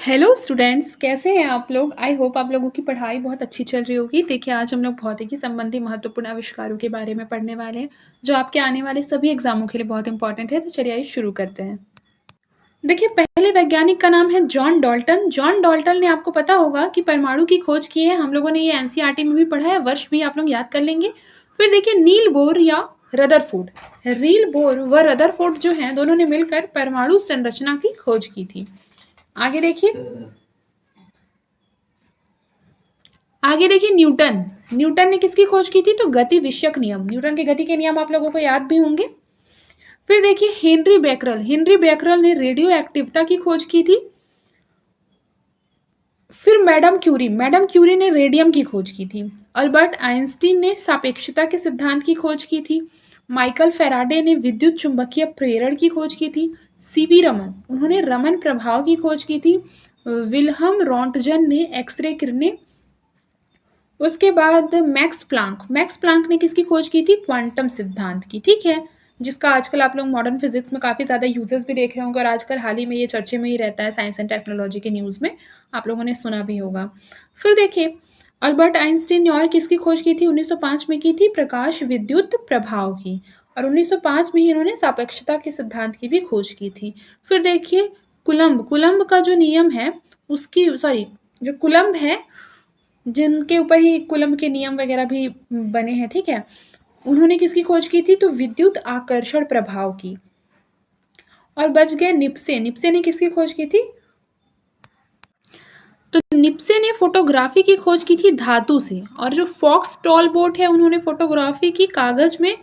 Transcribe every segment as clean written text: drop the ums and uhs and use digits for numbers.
Hello students, कैसे हैं आप लोग? आई होप आप लोगों की पढ़ाई बहुत अच्छी चल रही होगी। देखिए, आज हम लोग भौतिकी संबंधी महत्वपूर्ण आविष्कारों के बारे में पढ़ने वाले हैं, जो आपके आने वाले सभी एग्जामों के लिए बहुत इंपॉर्टेंट है। तो चलिए आइए शुरू करते हैं। देखिए, पहले वैज्ञानिक का नाम है जॉन डॉल्टन। जॉन डॉल्टन ने, आपको पता होगा कि परमाणु की खोज की है। हम लोगों ने ये एनसीईआरटी में भी पढ़ा है, वर्ष भी आप लोग याद कर लेंगे। फिर देखिए, नील बोर या रदरफोर्ड। रील बोर व रदरफोर्ड जो हैं, दोनों ने मिलकर परमाणु संरचना की खोज की थी। आगे देखिए, न्यूटन। न्यूटन ने किसकी खोज की थी? तो गति विषयक नियम। न्यूटन के गति के नियम आप लोगों को याद भी होंगे। फिर देखिए, हेनरी बेकरल। हेनरी बेकरल ने रेडियो एक्टिविटी की खोज की थी। फिर मैडम क्यूरी। मैडम क्यूरी ने रेडियम की खोज की थी। अल्बर्ट आइंस्टीन ने सापेक्षता के सिद्धांत की खोज की थी। माइकल फेराडे ने विद्युत चुंबकीय प्रेरण की खोज की थी। सीवी रमन, उन्होंने रमन प्रभाव की खोज की थी। विल्हम रॉन्टजन ने एक्सरे किरणें। उसके बाद मैक्स प्लांक ने किसकी खोज की थी? क्वांटम सिद्धांत की। ठीक है, जिसका आजकल आप लोग मॉडर्न फिजिक्स में काफी ज्यादा यूजेस भी देख रहे होंगे और आजकल हाल ही में ये चर्चे में ही रहता है, साइंस एंड टेक्नोलॉजी के न्यूज में आप लोगों ने सुना भी होगा। फिर देखिए, अल्बर्ट आइंस्टीन ने और किसकी खोज की थी? 1905 में की थी प्रकाश विद्युत प्रभाव की। और 1905 में ही इन्होंने सापेक्षता के सिद्धांत की भी खोज की थी। फिर देखिए, कुलम्ब का जो नियम है उसकी जो कुलम्ब है, जिनके ऊपर ही कुलम्ब के नियम वगैरह भी बने हैं, ठीक है, उन्होंने किसकी खोज की थी? तो विद्युत आकर्षण प्रभाव की। और बच गए निप्से। निप्से ने किसकी खोज की थी? तो निप्से ने फोटोग्राफी की खोज की थी धातु से। और जो फॉक्स टॉलबोट है, उन्होंने फोटोग्राफी की कागज में।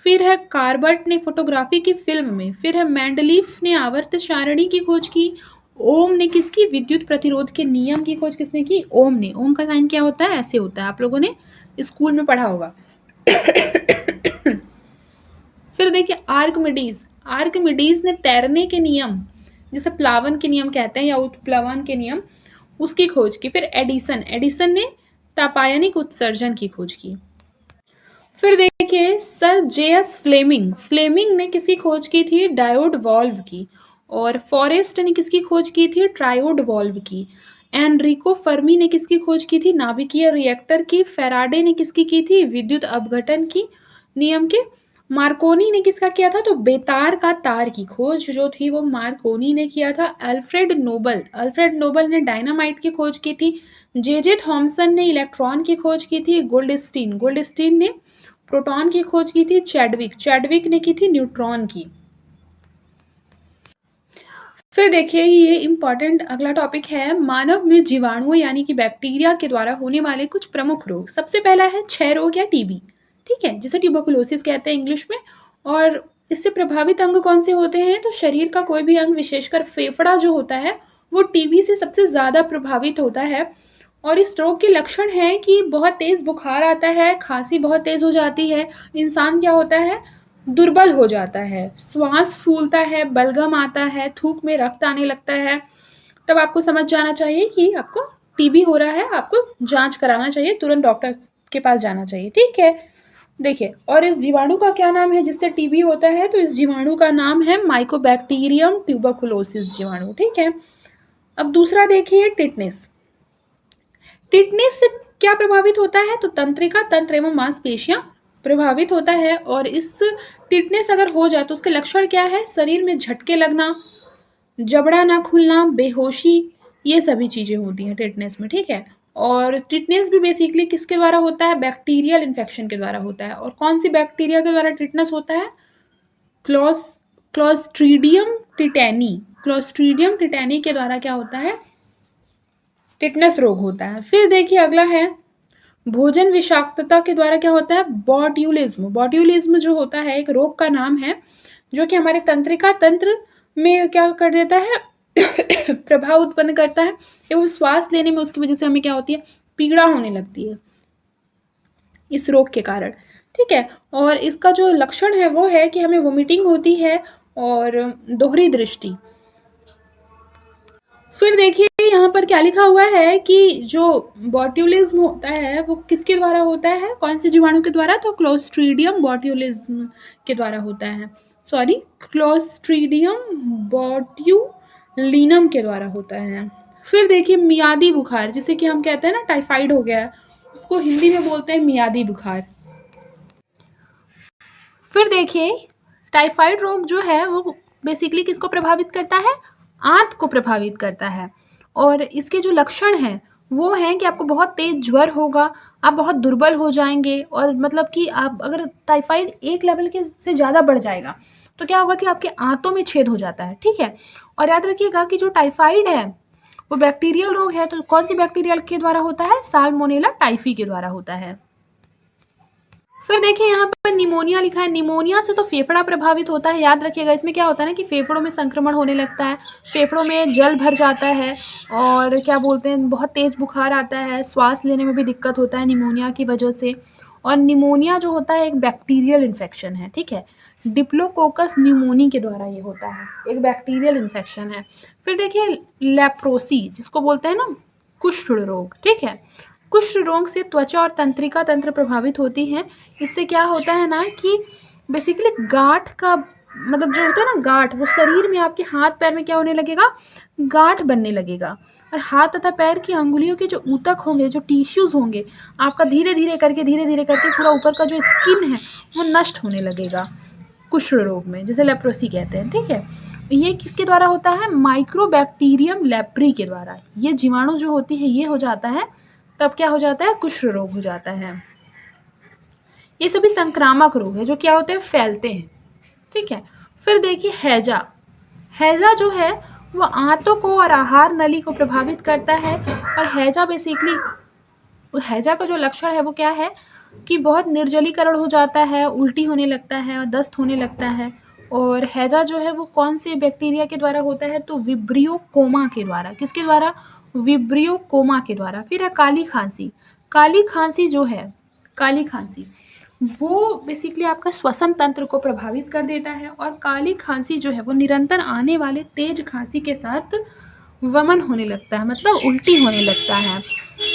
फिर है कार्बट ने फोटोग्राफी की फिल्म में। फिर है मैंडलीफ ने आवर्त सारणी की खोज की। ओम ने किसकी? विद्युत प्रतिरोध के नियम की खोज किसने की? ओम ने। ओम का साइन क्या होता है? ऐसे होता है, आप लोगों ने स्कूल में पढ़ा होगा। फिर देखिए, आर्कमिडीज। आर्कमिडीज ने तैरने के नियम, जिसे प्लावन के नियम कहते हैं या उत्प्लवन के नियम, उसकी खोज की। फिर एडिसन ने तापायनिक उत्सर्जन की खोज की। फिर देखिए, सर जेएस फ्लेमिंग। फ्लेमिंग ने किसकी खोज की थी? डायोड वॉल्व की। और फॉरेस्ट ने किसकी खोज की थी? ट्रायोड वॉल्व की। एनरिको फर्मी ने किसकी खोज की थी? नाभिकीय रिएक्टर की। फेराडे ने किसकी की थी? विद्युत अपघटन की नियम के। मार्कोनी ने किसका किया था? तो बेतार का तार की खोज जो थी वो मार्कोनी ने किया था। अल्फ्रेड नोबल ने डायनामाइट की खोज की थी। जे थॉमसन ने इलेक्ट्रॉन की खोज की थी। गोल्डस्टीन ने प्रोटॉन की खोज की थी। चैडविक ने की थी न्यूट्रॉन की। फिर देखिए, ये इंपॉर्टेंट अगला टॉपिक है, मानव में जीवाणुओं यानी कि बैक्टीरिया के द्वारा होने वाले कुछ प्रमुख रोग। सबसे पहला है क्षय रोग या टीबी, ठीक है, जिसे ट्यूबरकुलोसिस कहते हैं इंग्लिश में। और इससे प्रभावित अंग कौन से होते हैं? तो शरीर का कोई भी अंग, विशेषकर फेफड़ा जो होता है, वो टीबी से सबसे ज्यादा प्रभावित होता है। और इस रोग के लक्षण है कि बहुत तेज बुखार आता है, खांसी बहुत तेज हो जाती है, इंसान क्या होता है? दुर्बल हो जाता है, श्वास फूलता है, बलगम आता है, थूक में रक्त आने लगता है। तब आपको समझ जाना चाहिए कि आपको टीबी हो रहा है, आपको जांच कराना चाहिए, तुरंत डॉक्टर के पास जाना चाहिए, ठीक है। देखिए, और इस जीवाणु का क्या नाम है जिससे टीबी होता है? तो इस जीवाणु का नाम है माइकोबैक्टीरियम ट्यूबरकुलोसिस जीवाणु, ठीक है। अब दूसरा देखिए, टिटनेस। टिटनेस से क्या प्रभावित होता है? तो तंत्रिका तंत्र एवं मांसपेशियां प्रभावित होता है। और इस टिटनेस अगर हो जाए तो उसके लक्षण क्या है? शरीर में झटके लगना, जबड़ा ना खुलना, बेहोशी, ये सभी चीजें होती हैं टिटनेस में, ठीक है। और टिटनेस भी बेसिकली किसके द्वारा होता है? बैक्टीरियल इन्फेक्शन के द्वारा होता है। और कौन सी बैक्टीरिया के द्वारा टिटनेस होता है? क्लॉस क्लॉस्ट्रीडियम टिटेनी। क्लॉस्ट्रीडियम टिटेनी के द्वारा क्या होता है? टिटनेस रोग होता है। फिर देखिए, अगला है भोजन विषाक्तता के द्वारा क्या होता है? बॉट्यूलिज्म। बॉट्यूलिज्म जो होता है एक रोग का नाम है, जो कि हमारे तंत्रिका तंत्र में क्या कर देता है? प्रभाव उत्पन्न करता है एवं श्वास लेने में उसकी वजह से हमें क्या होती है? पीड़ा होने लगती है इस रोग के कारण, ठीक है। और इसका जो लक्षण है वो है कि हमें वोमिटिंग होती है और दोहरी दृष्टि। फिर देखिए, यहाँ पर क्या लिखा हुआ है कि जो बॉट्यूलिज्म होता है वो किसके द्वारा होता है? कौन से जीवाणु के द्वारा? तो क्लोस्ट्रीडियम बॉट्यूलिज्म के द्वारा होता है। क्लोस्ट्रीडियम बॉट्यूलिनम के द्वारा होता है। फिर देखिए मियादी बुखार, जिसे कि हम कहते हैं ना टाइफाइड हो गया है, उसको हिंदी में बोलते हैं मियादी बुखार। फिर देखिए टाइफाइड रोग जो है वो बेसिकली किसको प्रभावित करता है? आंत को प्रभावित करता है। और इसके जो लक्षण हैं वो हैं कि आपको बहुत तेज ज्वर होगा, आप बहुत दुर्बल हो जाएंगे, और मतलब कि आप अगर टाइफाइड एक लेवल के से ज़्यादा बढ़ जाएगा तो क्या होगा कि आपके आंतों में छेद हो जाता है, ठीक है। और याद रखिएगा कि जो टाइफाइड है वो बैक्टीरियल रोग है, तो कौन सी बैक्टीरियल के द्वारा होता है? साल्मोनेला टाइफी के द्वारा होता है। फिर देखिए यहाँ पर निमोनिया लिखा है। निमोनिया से तो फेफड़ा प्रभावित होता है, याद रखिएगा। इसमें क्या होता है ना कि फेफड़ों में संक्रमण होने लगता है, फेफड़ों में जल भर जाता है, और क्या बोलते हैं, बहुत तेज बुखार आता है, श्वास लेने में भी दिक्कत होता है निमोनिया की वजह से। और निमोनिया जो होता है एक बैक्टीरियल इन्फेक्शन है, ठीक है। डिप्लोकोकस न्यूमोनी के द्वारा ये होता है, एक बैक्टीरियल इन्फेक्शन है। फिर देखिए लेप्रोसी, जिसको बोलते हैं ना कुष्ठ रोग, ठीक है। कुष्ठ रोग से त्वचा और तंत्रिका तंत्र प्रभावित होती है। इससे क्या होता है ना कि बेसिकली गांठ का मतलब जो होता है ना गांठ, वो शरीर में आपके हाथ पैर में क्या होने लगेगा? गांठ बनने लगेगा। और हाथ तथा पैर की अंगुलियों के जो ऊतक होंगे, जो टिश्यूज होंगे, आपका धीरे धीरे करके पूरा ऊपर का जो स्किन है वो नष्ट होने लगेगा कुष्ठ रोग में, जिसे लेप्रोसी कहते हैं, ठीक है। ये किसके द्वारा होता है? माइक्रोबैक्टीरियम लेप्री के द्वारा। ये जीवाणु जो होती है ये हो जाता है, तब क्या हो जाता है? कुष्ठ रोग हो जाता है। ये सभी संक्रामक रोग है जो क्या होते हैं? फैलते हैं, ठीक है। फिर देखिए हैजा। हैजा जो है वो आंतों को और आहार नली को प्रभावित करता है। और हैजा बेसिकली, हैजा का जो लक्षण है वो क्या है कि बहुत निर्जलीकरण हो जाता है, उल्टी होने लगता है और दस्त होने लगता है। और हैजा जो है वो कौन से बैक्टीरिया के द्वारा होता है? तो विब्रियो कोमा के द्वारा। किसके द्वारा? विब्रियो कोमा के द्वारा। फिर है काली खांसी। काली खांसी जो है, काली खांसी वो बेसिकली आपका श्वसन तंत्र को प्रभावित कर देता है। और काली खांसी जो है वो निरंतर आने वाले तेज खांसी के साथ वमन होने लगता है, मतलब उल्टी होने लगता है।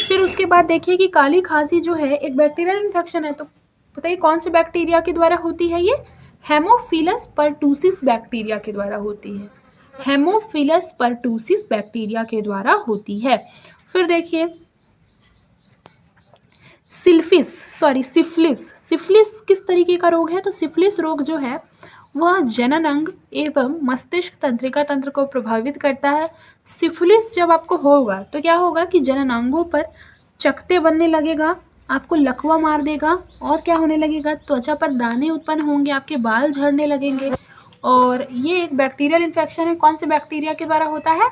फिर उसके बाद देखिए कि काली खांसी जो है एक बैक्टीरियल इन्फेक्शन है, तो बताइए कौन से बैक्टीरिया के द्वारा होती है? ये हेमोफिलस पर्टूसिस बैक्टीरिया के द्वारा होती है। हेमोफिलस पर्टूसिस बैक्टीरिया के द्वारा होती है। फिर देखिए सिफिलिस। सिफिलिस किस तरीके का रोग है? तो सिफिलिस रोग जो है वह जनन अंग एवं मस्तिष्क तंत्रिका तंत्र को प्रभावित करता है। सिफिलिस जब आपको होगा तो क्या होगा कि जनन अंगों पर चकत्ते बनने लगेगा, आपको लकवा मार देगा, और क्या होने लगेगा? त्वचा पर दाने उत्पन्न होंगे, आपके बाल झड़ने लगेंगे। और ये एक बैक्टीरियल इन्फेक्शन है। कौन से बैक्टीरिया के द्वारा होता है?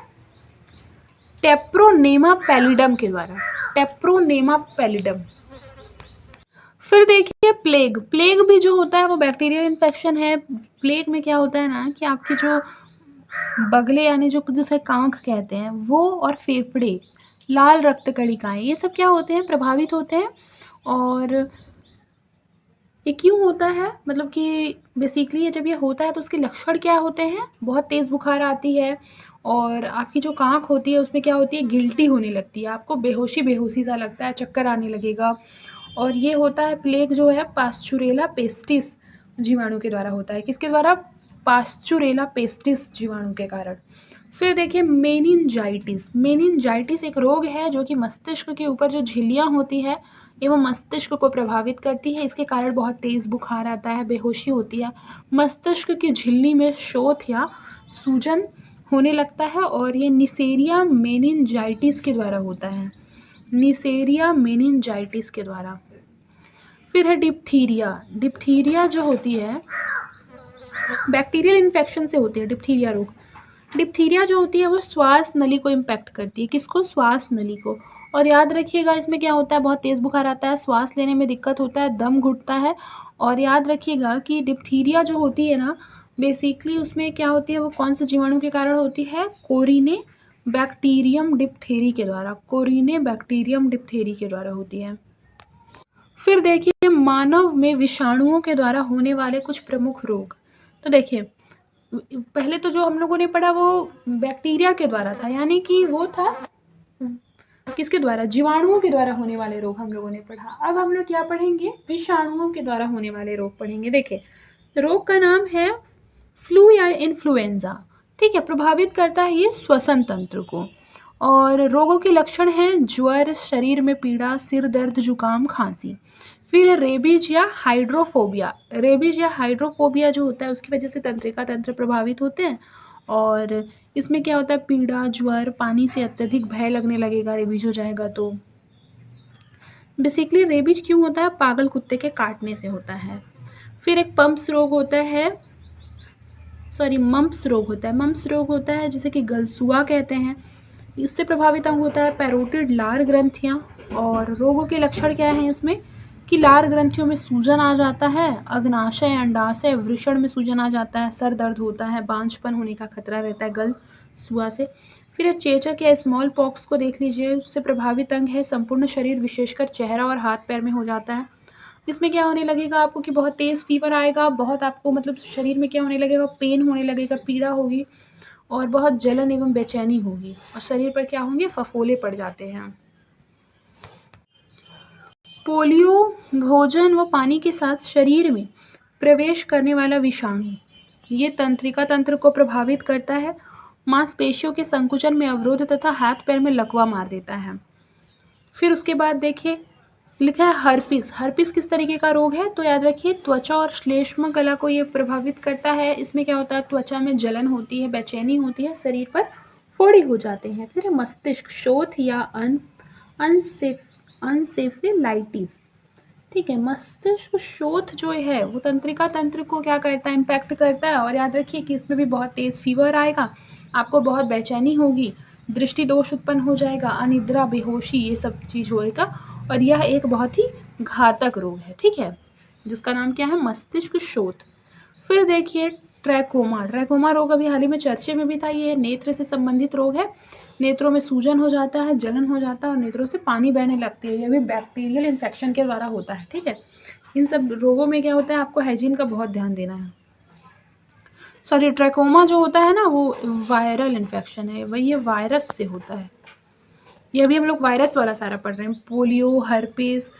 टेप्रोनेमा पैलिडम के द्वारा। टेप्रोनेमा पैलिडम। फिर देखिए प्लेग। प्लेग भी जो होता है वो बैक्टीरियल इन्फेक्शन है। प्लेग में क्या होता है ना कि आपकी जो बगले यानी जो जिसे कांख कहते हैं वो, और फेफड़े, लाल रक्त कणिकाएं, ये सब क्या होते हैं? प्रभावित होते हैं। और ये क्यों होता है? मतलब कि बेसिकली ये जब ये होता है तो उसके लक्षण क्या होते हैं? बहुत तेज़ बुखार आती है, और आपकी जो कांख होती है उसमें क्या होती है? गिल्टी होने लगती है, आपको बेहोशी बेहोशी सा लगता है, चक्कर आने लगेगा। और ये होता है प्लेग जो है पास्चुरेला पेस्टिस जीवाणु के द्वारा होता है। किसके द्वारा? पास्चुरेला पेस्टिस जीवाणु के कारण। फिर देखिए मेनिनजाइटिस। मेनिनजाइटिस एक रोग है जो कि मस्तिष्क के ऊपर जो झिल्लियाँ होती है एवं मस्तिष्क को प्रभावित करती है। इसके कारण बहुत तेज़ बुखार आता है, बेहोशी होती है, मस्तिष्क की झिल्ली में शोथ या सूजन होने लगता है। और ये निसेरिया मेनिनजाइटिस के द्वारा होता है, निसेरिया मेनिनजाइटिस के द्वारा। फिर है डिप्थीरिया। डिप्थीरिया जो होती है बैक्टीरियल इन्फेक्शन से होती है डिप्थीरिया रोग। डिप्थीरिया जो होती है वो श्वास नली को इम्पैक्ट करती है। किसको? श्वास नली को। और याद रखिएगा इसमें क्या होता है? बहुत तेज़ बुखार आता है, श्वास लेने में दिक्कत होता है, दम घुटता है। और याद रखिएगा कि डिप्थीरिया जो होती है ना बेसिकली उसमें क्या होती है? वो कौन से जीवाणु के कारण होती है? कोरिने बैक्टीरियम डिप्थेरी के द्वारा। कोरिने बैक्टीरियम डिप्थेरी के द्वारा होती है। फिर देखिए मानव में विषाणुओं के द्वारा होने वाले कुछ प्रमुख रोग। तो देखिए पहले तो जो हम लोगों ने पढ़ा वो बैक्टीरिया के द्वारा था, यानी कि वो था किसके द्वारा? जीवाणुओं के द्वारा होने वाले रोग हम लोगों ने पढ़ा। अब हम लोग क्या पढ़ेंगे? विषाणुओं के द्वारा होने वाले रोग पढ़ेंगे। देखिए रोग का नाम है फ्लू या इन्फ्लुएंजा, ठीक है। प्रभावित करता है ये श्वसन तंत्र को। और रोगों के लक्षण हैं ज्वर, शरीर में पीड़ा, सिर दर्द, जुकाम, खांसी। फिर है रेबीज या हाइड्रोफोबिया। रेबीज या हाइड्रोफोबिया जो होता है उसकी वजह से तंत्रिका तंत्र प्रभावित होते हैं। और इसमें क्या होता है, पीड़ा, ज्वर, पानी से अत्यधिक भय लगने लगेगा रेबीज हो जाएगा तो। बेसिकली रेबीज क्यों होता है, पागल कुत्ते के काटने से होता है। फिर एक पम्प्स रोग होता है, सॉरी मम्प्स रोग होता है। मम्प्स रोग होता है जिसे कि गलसुआ कहते हैं। इससे प्रभावित अंग होता है पैरोटिड लार ग्रंथियाँ। और रोगों के लक्षण क्या हैं इसमें कि लार ग्रंथियों में सूजन आ जाता है, अग्नाशय, अंडाशय, वृषण में सूजन आ जाता है, सर दर्द होता है, बांझपन होने का खतरा रहता है गल सुआ से। फिर चेचक या स्मॉल पॉक्स को देख लीजिए, उससे प्रभावित अंग है संपूर्ण शरीर विशेषकर चेहरा और हाथ पैर में हो जाता है। इसमें क्या होने लगेगा आपको कि बहुत तेज़ फीवर आएगा, बहुत आपको मतलब शरीर में क्या होने लगेगा, पेन होने लगेगा, पीड़ा होगी और बहुत जलन एवं बेचैनी होगी और शरीर पर क्या होंगे, फफोले पड़ जाते हैं। पोलियो भोजन व पानी के साथ शरीर में प्रवेश करने वाला विषाणु, ये तंत्रिका तंत्र को प्रभावित करता है, मांसपेशियों के संकुचन में अवरोध तथा हाथ पैर में लकवा मार देता है। फिर उसके बाद देखिए लिखा है हर्पिस। हर्पिस किस तरीके का रोग है, तो याद रखिए त्वचा और श्लेष्म कला को ये प्रभावित करता है। इसमें क्या होता है, त्वचा में जलन होती है, बेचैनी होती है, शरीर पर फोड़े हो जाते हैं। फिर मस्तिष्क शोथ या अनसेफेलाइटिस। ठीक है, मस्तिष्क शोथ जो है वो तंत्रिका तंत्र को क्या करता है, इम्पैक्ट करता है। और याद रखिए कि इसमें भी बहुत तेज़ फीवर आएगा, आपको बहुत बेचैनी होगी, दृष्टि दोष उत्पन्न हो जाएगा, अनिद्रा, बेहोशी, ये सब चीज़ होएगा। और यह एक बहुत ही घातक रोग है, ठीक है, जिसका नाम क्या है, मस्तिष्क शोथ। फिर देखिए ट्रैकोमा। ट्रैकोमा रोग अभी हाल ही में चर्चे में भी था। ये नेत्र से संबंधित रोग है, नेत्रों में सूजन हो जाता है, जलन हो जाता है और नेत्रों से पानी बहने लगती है। यह भी बैक्टीरियल इन्फेक्शन के द्वारा होता है, ठीक है। इन सब रोगों में क्या होता है, आपको हाइजीन का बहुत ध्यान देना है। सॉरी, ट्रैकोमा जो होता है ना वो वायरल इन्फेक्शन है, वही ये वायरस से होता है। ये अभी हम लोग वायरस वाला सारा पढ़ रहे हैं। पोलियो, हर्पिस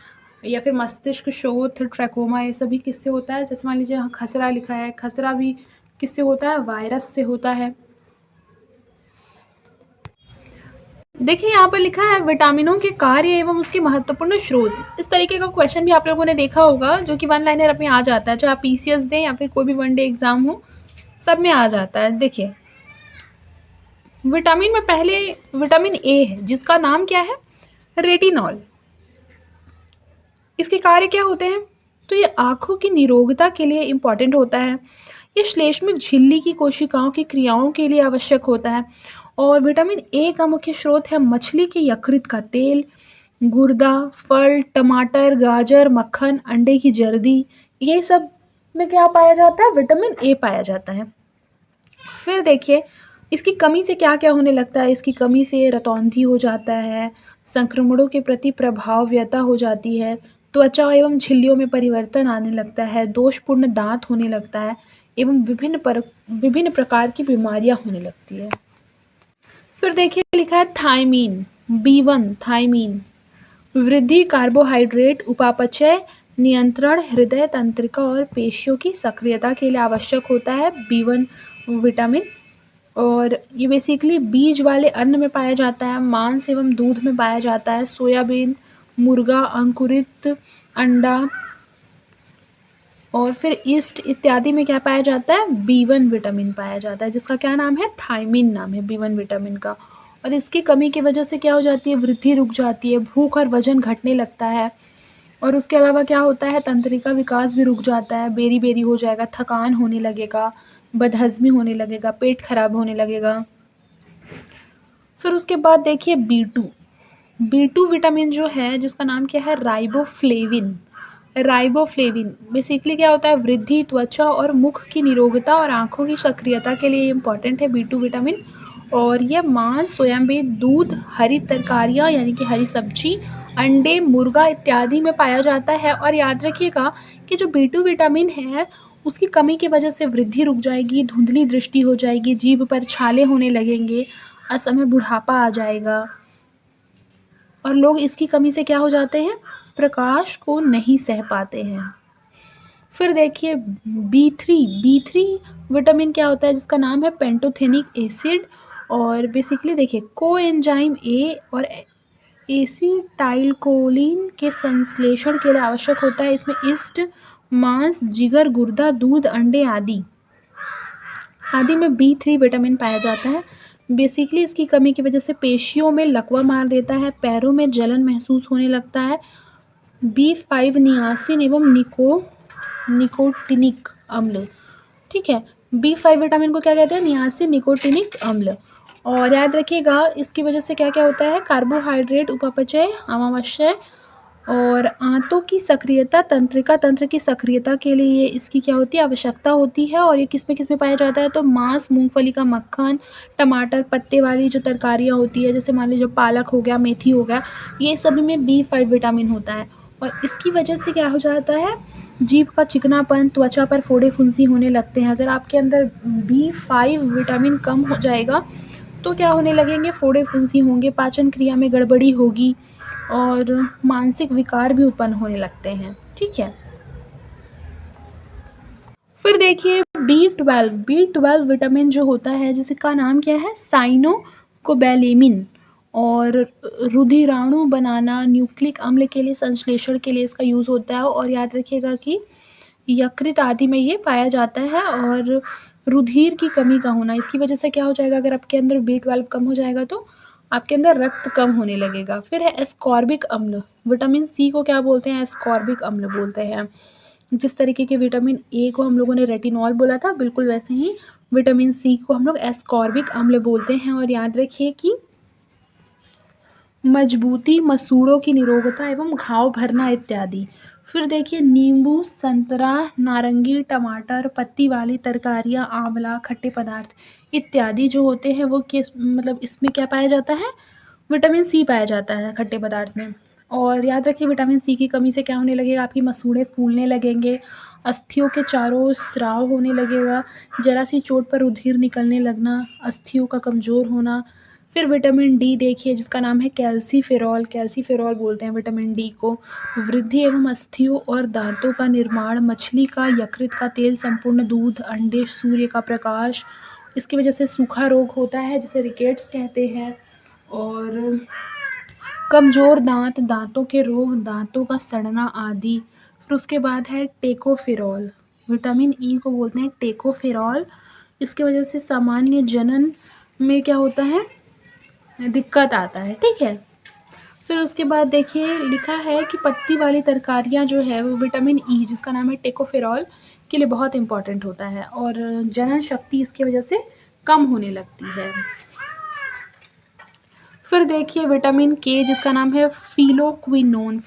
या फिर मस्तिष्क शोथ, ट्रैकोमा, ये सभी किससे होता है, जैसे मान लीजिए यहाँ खसरा लिखा है, खसरा भी किससे होता है, वायरस से होता है। देखिए यहाँ पर लिखा है विटामिनों के कार्य एवं उसके महत्वपूर्ण स्रोत। इस तरीके का क्वेश्चन भी आप लोगों ने देखा होगा, जो कि वन लाइनर में आ जाता है, चाहे आप पीसीएस दें या फिर कोई भी वन डे एग्जाम हो, सब में आ जाता है। देखिए विटामिन में पहले विटामिन ए है, जिसका नाम क्या है, रेटिनॉल। इसके कार्य क्या होते हैं, तो ये आँखों की निरोगता के लिए इम्पॉर्टेंट होता है, ये श्लेष्मिक झिल्ली की कोशिकाओं की क्रियाओं के लिए आवश्यक होता है। और विटामिन ए का मुख्य स्रोत है मछली के यकृत का तेल, गुर्दा, फल, टमाटर, गाजर, मक्खन, अंडे की जर्दी, ये सब में क्या पाया जाता है, विटामिन ए पाया जाता है। फिर देखिए इसकी कमी से क्या क्या होने लगता है, इसकी कमी से रतौंधी हो जाता है, संक्रमणों के प्रति प्रभाव्यता हो जाती है, त्वचा एवं झिल्लियों में परिवर्तन आने लगता है, दोषपूर्ण दांत होने लगता है एवं विभिन्न प्रकार की बीमारियां होने लगती है। फिर देखिए लिखा है थायमीन, B1 थायमीन, वृद्धि, कार्बोहाइड्रेट, उपापचय, नियंत्रण, हृदय तंत्रिका और पेशियों की सक्रियता के लिए आवश्यक होता है B1 विटामिन। और ये बेसिकली बीज वाले अन्न में पाया जाता है, मांस एवं दूध में पाया जाता है, सोयाबीन, मुर्गा, अंकुरित अंडा और फिर ईस्ट इत्यादि में क्या पाया जाता है, B1 विटामिन पाया जाता है, जिसका क्या नाम है, थायमीन नाम है B1 विटामिन का। और इसकी कमी की वजह से क्या हो जाती है, वृद्धि रुक जाती है, भूख और वजन घटने लगता है। और उसके अलावा क्या होता है, तंत्रिका विकास भी रुक जाता है, बेरी बेरी हो जाएगा, थकान होने लगेगा, बदहज़मी होने लगेगा, पेट खराब होने लगेगा। फिर उसके बाद देखिए B2 विटामिन जो है, जिसका नाम क्या है, राइबोफ्लेविन। राइबोफ्लेविन बेसिकली क्या होता है, वृद्धि, त्वचा और मुख की निरोगता और आँखों की सक्रियता के लिए इम्पॉर्टेंट है B2 विटामिन। और यह मांस, सोयाबीन, दूध, हरी तरकारियाँ यानी कि हरी सब्जी, अंडे, मुर्गा इत्यादि में पाया जाता है। और याद रखिएगा कि जो B2 विटामिन है उसकी कमी की वजह से वृद्धि रुक जाएगी, धुंधली दृष्टि हो जाएगी, जीभ पर छाले होने लगेंगे, असमय बुढ़ापा आ जाएगा और लोग इसकी कमी से क्या हो जाते हैं, प्रकाश को नहीं सह पाते हैं। फिर देखिए B3 विटामिन क्या होता है, जिसका नाम है पेंटोथेनिक एसिड। और बेसिकली देखिए कोएंजाइम ए और एसिटाइलकोलिन के संश्लेषण के लिए आवश्यक होता है। इसमें ईस्ट, मांस, जिगर, गुर्दा, दूध, अंडे आदि में B3 विटामिन पाया जाता है। बेसिकली इसकी कमी की वजह से पेशियों में लकवा मार देता है, पैरों में जलन महसूस होने लगता है। B5 नियासिन एवं निकोटिनिक अम्ल, ठीक है। B5 विटामिन को क्या कहते हैं? नियासिन निकोटिनिक अम्ल। और याद रखिएगा इसकी वजह से क्या क्या होता है? कार्बोहाइड्रेट उपापचय, अमावस्या और आंतों की सक्रियता, तंत्रिका तंत्र की सक्रियता के लिए इसकी क्या होती है? आवश्यकता होती है। और ये किस में पाया जाता है? तो मांस, मूंगफली का मक्खन, टमाटर, पत्ते वाली जो तरकारियाँ होती है, जैसे मान लीजिए पालक हो गया, मेथी हो गया, ये सभी में B5 विटामिन होता है। और इसकी वजह से क्या हो जाता है? जीभ का चिकनापन, त्वचा पर फोड़े फुंसी होने लगते हैं। अगर आपके अंदर B5 विटामिन कम हो जाएगा तो क्या होने लगेंगे? फोड़े फुंसी होंगे, पाचन क्रिया में गड़बड़ी होगी और मानसिक विकार भी उत्पन्न होने लगते हैं, ठीक है। फिर देखिए B12 विटामिन जो होता है, जिसका नाम क्या है? साइनोकोबैलेमिन, और रुधिराणु बनाना, न्यूक्लिक अम्ल के लिए संश्लेषण के लिए इसका यूज़ होता है। और याद रखिएगा कि यकृत आदि में ये पाया जाता है। और रुधिर की कमी का होना, इसकी वजह से क्या हो जाएगा? अगर आपके अंदर B12 कम हो जाएगा तो आपके अंदर रक्त कम होने लगेगा। फिर है एस्कॉर्बिक अम्ल, विटामिन सी को क्या बोलते हैं? एस्कॉर्बिक अम्ल बोलते हैं। जिस तरीके के विटामिन ए को हम लोगों ने रेटिनॉल बोला था, बिल्कुल वैसे ही विटामिन सी को हम लोग एस्कॉर्बिक अम्ल बोलते हैं। और याद रखिए कि मजबूती, मसूड़ों की निरोगता एवं घाव भरना इत्यादि। फिर देखिए नींबू, संतरा, नारंगी, टमाटर, पत्ती वाली तरकारियाँ, आंवला, खट्टे पदार्थ इत्यादि जो होते हैं वो इसमें क्या पाया जाता है? विटामिन सी पाया जाता है खट्टे पदार्थ में। और याद रखिए विटामिन सी की कमी से क्या होने लगेगा? आपकी मसूड़े फूलने लगेंगे, अस्थियों के चारों ओर स्राव होने लगेगा, जरा सी चोट पर रुधिर निकलने लगना, अस्थियों का कमज़ोर होना। फिर विटामिन डी देखिए, जिसका नाम है कैल्सीफेरॉल बोलते हैं विटामिन डी को। वृद्धि एवं अस्थियों और दांतों का निर्माण, मछली का यकृत का तेल, संपूर्ण दूध, अंडे, सूर्य का प्रकाश, इसकी वजह से सूखा रोग होता है जिसे रिकेट्स कहते हैं। और कमज़ोर दांत, दांतों के रोग, दांतों का सड़ना आदि। फिर उसके बाद है टेकोफेरॉल, विटामिन ई को बोलते हैं टेकोफेरॉल। इसकी वजह से सामान्य जनन में क्या होता है? दिक्कत आता है, ठीक है। फिर उसके बाद देखिए लिखा है कि पत्ती वाली तरकारियाँ जो है वो विटामिन ई, जिसका नाम है टेकोफेरॉल, के लिए बहुत इंपॉर्टेंट होता है। और जनन शक्ति इसकी वजह से कम होने लगती है। फिर देखिए विटामिन के, जिसका नाम है फिलोक्विनोन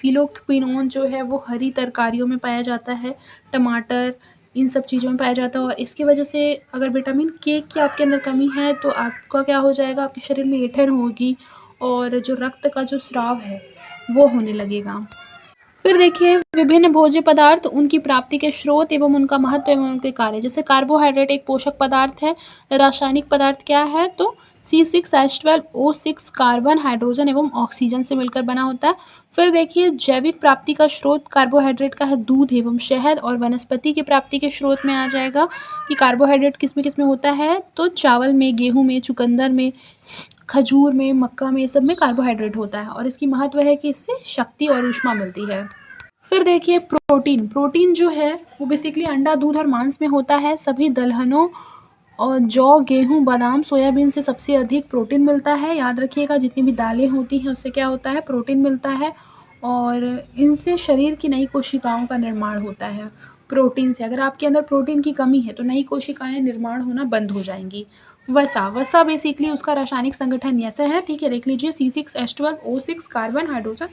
जो है वो हरी तरकारियों में पाया जाता है, टमाटर, इन सब चीज़ों में पाया जाता है। और इसकी वजह से अगर विटामिन के की आपके अंदर कमी है तो आपका क्या हो जाएगा? आपके शरीर में ऐंठन होगी और जो रक्त का जो स्राव है वो होने लगेगा। फिर देखिए विभिन्न भोज्य पदार्थ, उनकी प्राप्ति के स्रोत एवं उनका महत्व एवं उनके कार्य। जैसे कार्बोहाइड्रेट एक पोषक पदार्थ है। रासायनिक पदार्थ क्या है? तो C6H12O6 कार्बन, हाइड्रोजन एवं ऑक्सीजन से मिलकर बना होता है। फिर देखिए जैविक प्राप्ति का स्रोत कार्बोहाइड्रेट का है दूध एवं शहद। और वनस्पति की प्राप्ति के स्रोत में आ जाएगा कि कार्बोहाइड्रेट किस में होता है? तो चावल में, गेहूँ में, चुकंदर में, खजूर में, मक्का में, ये सब में कार्बोहाइड्रेट होता है। और इसकी महत्व है कि इससे शक्ति और ऊष्मा मिलती है। फिर देखिए प्रोटीन जो है वो बेसिकली अंडा, दूध और मांस में होता है। सभी दलहनों और जौ, गेहूँ, बादाम, सोयाबीन से सबसे अधिक प्रोटीन मिलता है। याद रखिएगा जितनी भी दालें होती हैं उससे क्या होता है? प्रोटीन मिलता है। और इनसे शरीर की नई कोशिकाओं का निर्माण होता है प्रोटीन से। अगर आपके अंदर प्रोटीन की कमी है तो नई कोशिकाएं निर्माण होना बंद हो जाएंगी। वसा बेसिकली उसका रासायनिक संगठन ऐसा है, ठीक है, देख लीजिए C6H12O6 कार्बन, हाइड्रोजन,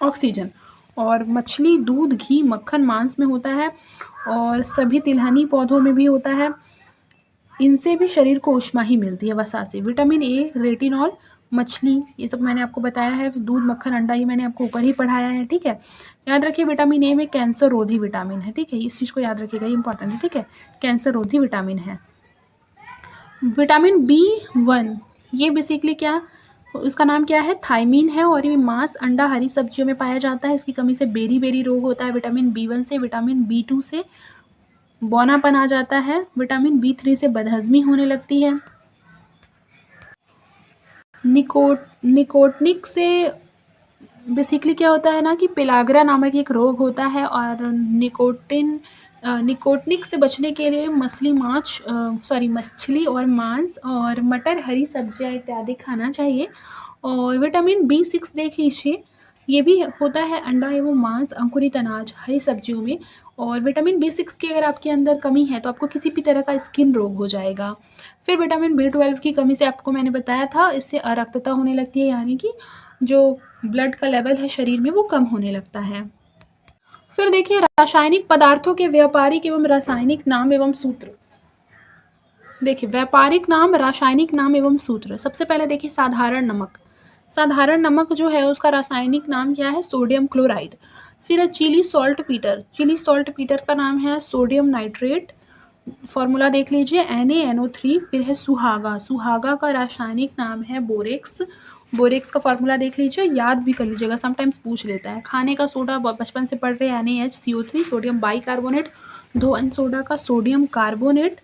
ऑक्सीजन। और मछली, दूध, घी, मक्खन, मांस में होता है। और सभी तिलहनी पौधों में भी होता है। इनसे भी शरीर को ऊष्मा ही मिलती है, वसा से। विटामिन ए, रेटिनॉल, मछली, ये सब मैंने आपको बताया है। दूध, मक्खन, अंडा ये मैंने आपको ऊपर ही पढ़ाया है, ठीक है। याद रखिए विटामिन ए में कैंसर रोधी विटामिन है, ठीक है, इस चीज़ को याद रखिएगा, ये इंपॉर्टेंट है, ठीक है। कैंसर रोधी विटामिन है। विटामिन B1, ये बेसिकली क्या, इसका नाम क्या है? थायमीन है। और ये मांस, अंडा, हरी सब्जियों में पाया जाता है। इसकी कमी से बेरी रोग होता है। विटामिन B1 से, विटामिन B2 से बौनापन आ जाता है। विटामिन B3 से बदहज़मी होने लगती है। निकोटिक से बेसिकली क्या होता है ना कि पेलाग्रा नामक एक रोग होता है, और निकोटिक से बचने के लिए मछली और मांस और मटर, हरी सब्जियां इत्यादि खाना चाहिए। और विटामिन B6 देख लीजिए, ये भी होता है अंडा एवं मांस, अंकुरित अनाज, हरी सब्जियों में। और विटामिन B6 की अगर आपके अंदर कमी है तो आपको किसी भी तरह का स्किन रोग हो जाएगा। फिर विटामिन B12 की कमी से आपको मैंने बताया था, इससे अरक्तता होने लगती है, यानी कि जो ब्लड का लेवल है शरीर में वो कम होने लगता है। फिर देखिए रासायनिक पदार्थों के व्यापारिक एवं रासायनिक नाम एवं सूत्र। देखिए व्यापारिक नाम, रासायनिक नाम एवं सूत्र। सबसे पहले देखिए साधारण नमक। साधारण नमक जो है उसका रासायनिक नाम क्या है? Sodium chloride. फिर है Chile saltpetre. Chile saltpetre का नाम है सोडियम नाइट्रेट। फॉर्मूला देख लीजिए NaNO3। फिर है सुहागा। सुहागा का रासायनिक नाम है बोरेक्स। बोरेक्स का फॉर्मूला देख लीजिए, याद भी कर लीजिएगा, समटाइम्स पूछ लेता है। खाने का सोडा बचपन से पढ़ रहे हैं, NaHCO3, सोडियम बाइकार्बोनेट। धोवन सोडा का सोडियम कार्बोनेट।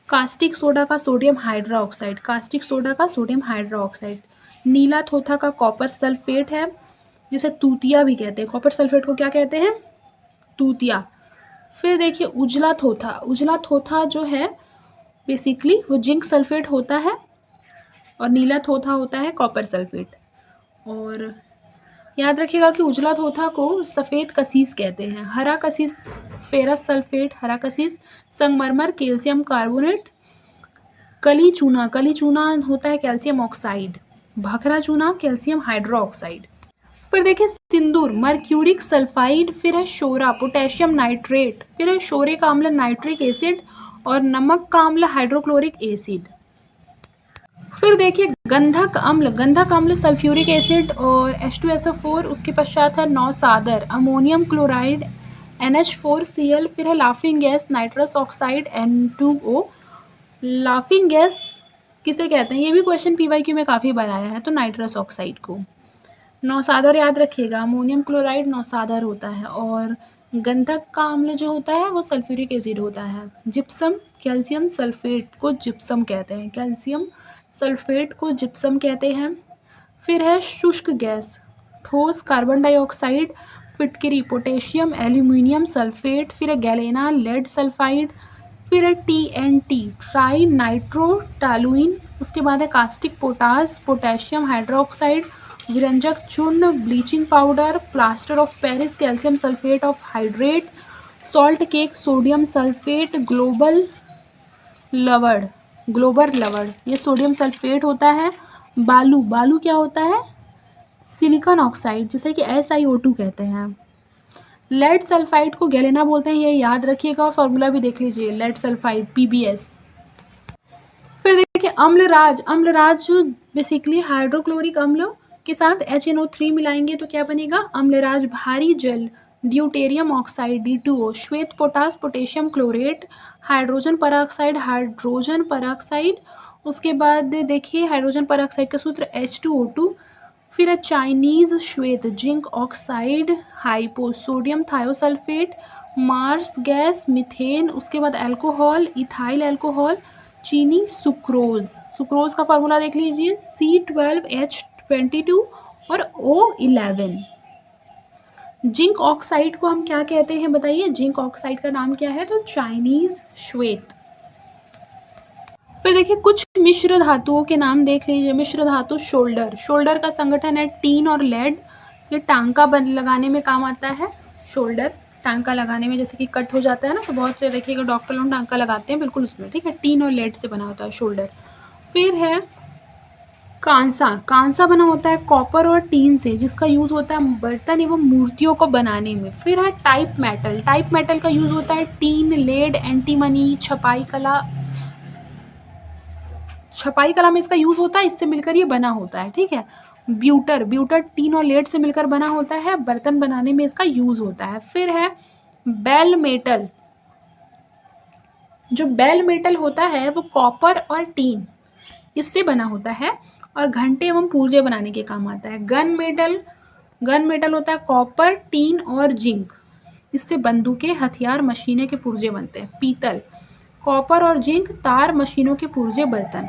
कास्टिक सोडा का sodium hydra oxide. Caustic soda का सोडियम हाइड्रा ऑक्साइड। नीला थोथा का कॉपर सल्फेट है, जिसे तूतिया भी कहते हैं। कॉपर सल्फेट को क्या कहते हैं? तूतिया। फिर देखिए उजला थोथा। उजला थोथा जो है बेसिकली वो जिंक सल्फेट होता है, और नीला थोथा होता है कॉपर सल्फेट। और याद रखिएगा कि उजला थोथा को सफ़ेद कसीस कहते हैं। हरा कसीस फेरस सल्फेट, हरा कसीस संगमरमर, कैल्शियम कार्बोनेट। कली चूना, कली चूना होता है कैल्शियम ऑक्साइड। भखरा चूना कैल्शियम हाइड्रो ऑक्साइड। फिर देखिए सिंदूर मर्क्यूरिक सल्फाइड। फिर है शोरा पोटेशियम नाइट्रेट। फिर है शोरे का अम्ल नाइट्रिक एसिड, और नमक का अम्ल हाइड्रोक्लोरिक एसिड। फिर देखिए गंधक अम्ल सल्फ्यूरिक एसिड और H2SO4। उसके पश्चात है नौसादर अमोनियम क्लोराइड NH4Cl। फिर है laughing gas nitrous oxide N2O। Laughing gas किसे कहते हैं? ये भी क्वेश्चन PYQ में काफ़ी बार आया है, तो नाइट्रस ऑक्साइड को। नौसादर याद रखिएगा, अमोनियम क्लोराइड नौसादर होता है, और गंधक का अम्ल जो होता है वो सल्फ्यूरिक एसिड होता है। जिप्सम कैल्शियम सल्फेट को जिप्सम कहते हैं। कैल्शियम सल्फेट को जिप्सम कहते हैं। फिर है शुष्क गैस ठोस कार्बन डाइऑक्साइड, फिटकरी पोटेशियम एल्यूमिनियम सल्फेट। फिर है गैलेना लेड सल्फाइड। फिर है TNT ट्राई नाइट्रोटालुइन। उसके बाद है कास्टिक पोटास पोटेशियम हाइड्रोक्साइड, विरंजक चूर्ण bleaching powder, plaster of Paris calcium sulphate of hydrate, salt cake sodium sulphate, Glauber लवड़ ये सोडियम सल्फेट होता है। बालू क्या होता है? सिलिकॉन ऑक्साइड, जिसे कि SiO2 कहते हैं। लेड सल्फाइड को गैलेना बोलते हैं, ये याद रखिएगा, और फॉर्मूला भी देख लीजिए लेड सल्फाइड PbS। फिर देखिए अम्लराज बेसिकली हाइड्रोक्लोरिक अम्ल के साथ HNO3 मिलाएंगे तो क्या बनेगा? अम्लराज भारी जल ड्यूटेरियम ऑक्साइड D2O, श्वेत पोटास पोटेशियम क्लोरेट, हाइड्रोजन पराऑक्साइड। उसके बाद देखिए हाइड्रोजन पराऑक्साइड का सूत्र H2O2। फिर है चाइनीज श्वेत zinc oxide hypo, sodium thiosulphate, marsh gas methane. उसके बाद अल्कोहल इथाइल अल्कोहल, चीनी सुक्रोज का फार्मूला देख लीजिए C12H22 और O11। जिंक ऑक्साइड को हम क्या कहते हैं बताइए? जिंक ऑक्साइड का नाम क्या है? तो चाइनीज श्वेत। फिर देखिए कुछ मिश्र धातुओं के नाम देख लीजिए। मिश्र धातु शोल्डर का संगठन है टीन और लेड। ये टांका लगाने में काम आता है। शोल्डर टांका लगाने में, जैसे कि कट हो जाता है ना, तो बहुत से देखिएगा डॉक्टर लोग टांका लगाते हैं, बिल्कुल उसमें, ठीक है। टीन और लेड से बना होता है शोल्डर। फिर है कांसा बना होता है कॉपर और टीन से, जिसका यूज होता है बर्तन एवं मूर्तियों को बनाने में। फिर है टाइप मेटल का यूज होता है टीन, लेड, एंटीमनी, छपाई कला में इसका यूज होता है, इससे मिलकर ये बना होता है, ठीक है। ब्यूटर टीन और लेड से मिलकर बना होता है, बर्तन बनाने में इसका यूज होता है। फिर है बेल मेटल। जो बेल मेटल होता है वो कॉपर और टीन इससे बना होता है, और घंटे एवं पुर्जे बनाने के काम आता है। गन मेटल होता है कॉपर, टीन और जिंक, इससे बंदूकें, हथियार, मशीनें के पुर्जे बनते हैं। पीतल कॉपर और जिंक, तार, मशीनों के पुर्जे, बर्तन।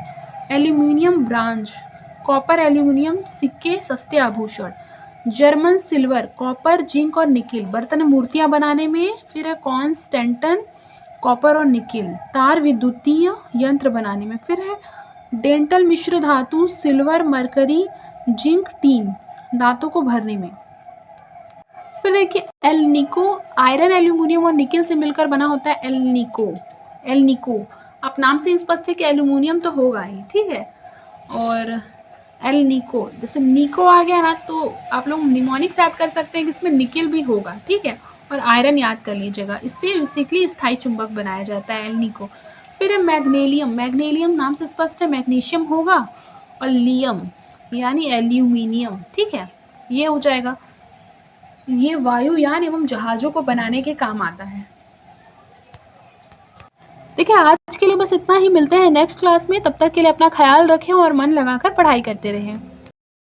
एल्यूमिनियम ब्रांज कॉपर एल्यूमिनियम सिक्के सस्ते आभूषण। जर्मन सिल्वर कॉपर जिंक और निकिल बर्तन मूर्तियां बनाने में। फिर है कॉन्स्टेंटन कॉपर और निकिल तार विद्युतीय यंत्र बनाने में। फिर है डेंटल मिश्र धातु सिल्वर मरकरी जिंक टीन दांतों को भरने में। फिर देखिए एलनिको आयरन एल्यूमिनियम और निकिल से मिलकर बना होता है एलनिको। एलनिको आप नाम से स्पष्ट है कि एल्यूमिनियम तो होगा ही, ठीक है। और एलनिको जैसे निको आ गया ना तो आप लोग निमोनिक्स याद कर सकते हैं कि इसमें निकिल भी होगा, ठीक है। और आयरन याद कर लीजिएगा, इससे बेसिकली स्थायी चुंबक बनाया जाता है एलनिको। फिर है मैग्नीशियम, मैग्नीशियम नाम से स्पष्ट है मैग्नीशियम होगा। और लियम यानी एल्यूमिनियम, ठीक है, ये हो जाएगा। ये वायुयान एवं जहाजों को बनाने के काम आता है। देखिए आज के लिए बस इतना ही, मिलते हैं नेक्स्ट क्लास में, तब तक के लिए अपना ख्याल रखें और मन लगाकर पढ़ाई करते रहें।